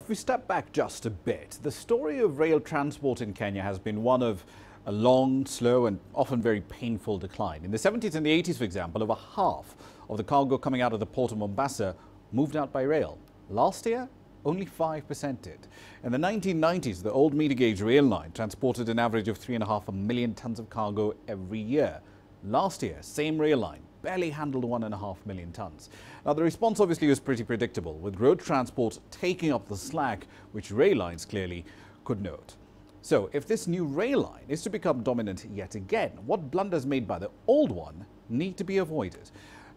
If we step back just a bit, the story of rail transport in Kenya has been one of a long, slow and often very painful decline. In the 70s and the 80s, for example, over half of the cargo coming out of the port of Mombasa moved out by rail. Last year, only 5% did. In the 1990s, the old meter gauge rail line transported an average of 3.5 million tons of cargo every year. Last year, same rail line barely handled 1.5 million tons. Now, the response obviously was pretty predictable, with road transport taking up the slack, which rail lines clearly could note. So, if this new rail line is to become dominant yet again, what blunders made by the old one need to be avoided?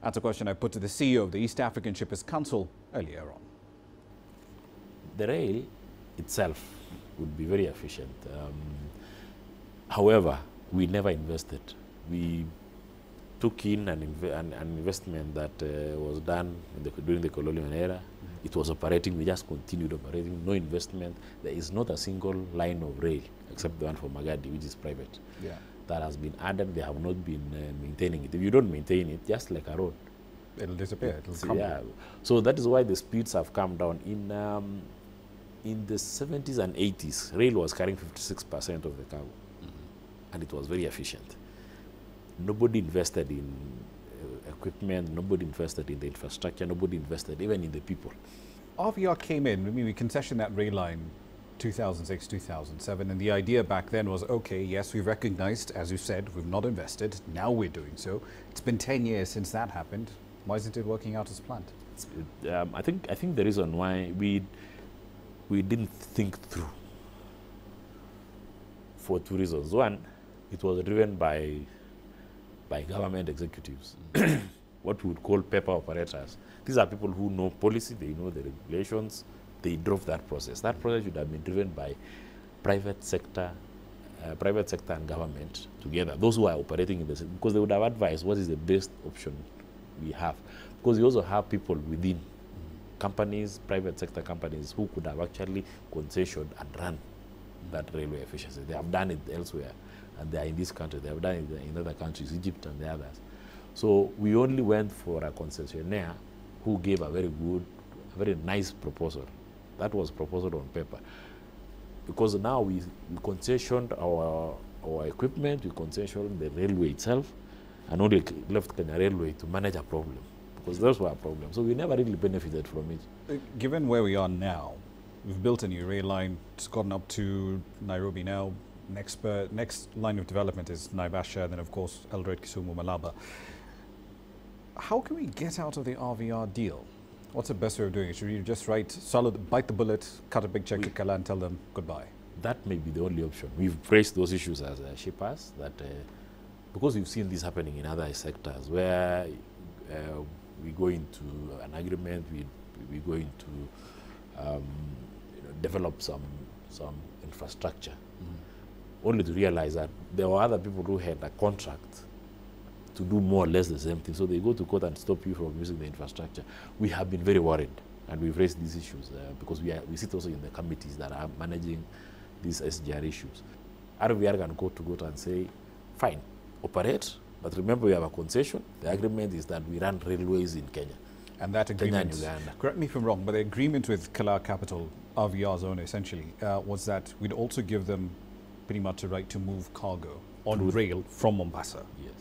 That's a question I put to the CEO of the East African Shippers Council earlier on. The rail itself would be very efficient. However, we never invested. We took in an investment that was done during the colonial era. It was operating, we just continued operating, no investment. There is not a single line of rail except the one for Magadi, which is private. Yeah. That has been added, they have not been maintaining it. If you don't maintain it, just like a road, it'll disappear, it'll crumble. Yeah. So that is why the speeds have come down. In the 70s and 80s, rail was carrying 56% of the cargo, and it was very efficient. Nobody invested in equipment, nobody invested in the infrastructure, nobody invested even in the people. RVR came in, I mean, we concessioned that rail line 2006, 2007, and the idea back then was, okay, yes, we've recognized, as you said, we've not invested, now we're doing so. It's been 10 years since that happened. Why isn't it working out as planned? I think the reason why we didn't think through, for two reasons. One, it was driven by government executives, what we would call paper operators. These are people who know policy, they know the regulations, they drove that process. That process should have been driven by private sector and government together, those who are operating in the system, because they would have advised what is the best option we have. Because we also have people within companies, private sector companies, who could have actually concessioned and run that railway efficiency. They have done it elsewhere, and they are in this country. They have done it in other countries, Egypt and the others. So we only went for a concessionaire who gave a very nice proposal. That was proposal on paper. Because now we concessioned our equipment, we concessioned the railway itself, and only left Kenya Railway to manage a problem, because those were a problem. So we never really benefited from it. Given where we are now, we've built a new rail line, it's gotten up to Nairobi now. Next line of development is Naivasha, then of course Eldoret, Kisumu, Malaba. How can we get out of the RVR deal? What's the best way of doing it? Should we just bite the bullet, cut a big check to Kala and tell them goodbye? That may be the only option. We've raised those issues as shippers, that because we've seen this happening in other sectors where we go into an agreement, we go into develop some infrastructure, only to realize that there were other people who had a contract to do more or less the same thing. So they go to court and stop you from using the infrastructure. We have been very worried, and we've raised these issues because we sit also in the committees that are managing these SGR issues. RVR can go to court and say, fine, operate, but remember we have a concession. The agreement is that we run railways in Kenya. And that agreement, Kenya and Uganda. Correct me if I'm wrong, but the agreement with Kala Capital, RVR's owner essentially, was that we'd also give them pretty much a right to move cargo on rail from Mombasa. Yes.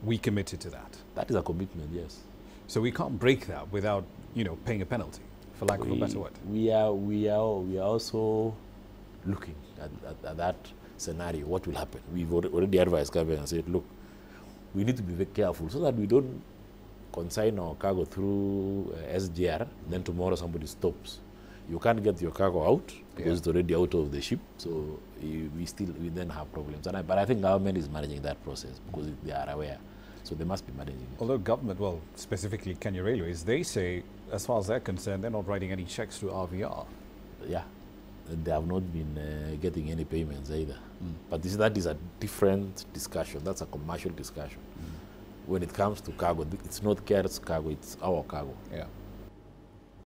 We committed to that. That is a commitment, yes. So we can't break that without, paying a penalty, for lack of a better word. We are also looking at that scenario, what will happen. We've already advised government and said, look, we need to be very careful so that we don't consign our cargo through SGR, then tomorrow somebody stops. You can't get your cargo out because it's already out of the ship, so we then have problems. But I think government is managing that process because they are aware, so they must be managing it. Although government, well, specifically Kenya Railways, they say, as far as they're concerned, they're not writing any checks to RVR. Yeah, they have not been getting any payments either. But that is a different discussion. That's a commercial discussion. When it comes to cargo, it's not CARE's cargo, it's our cargo. Yeah.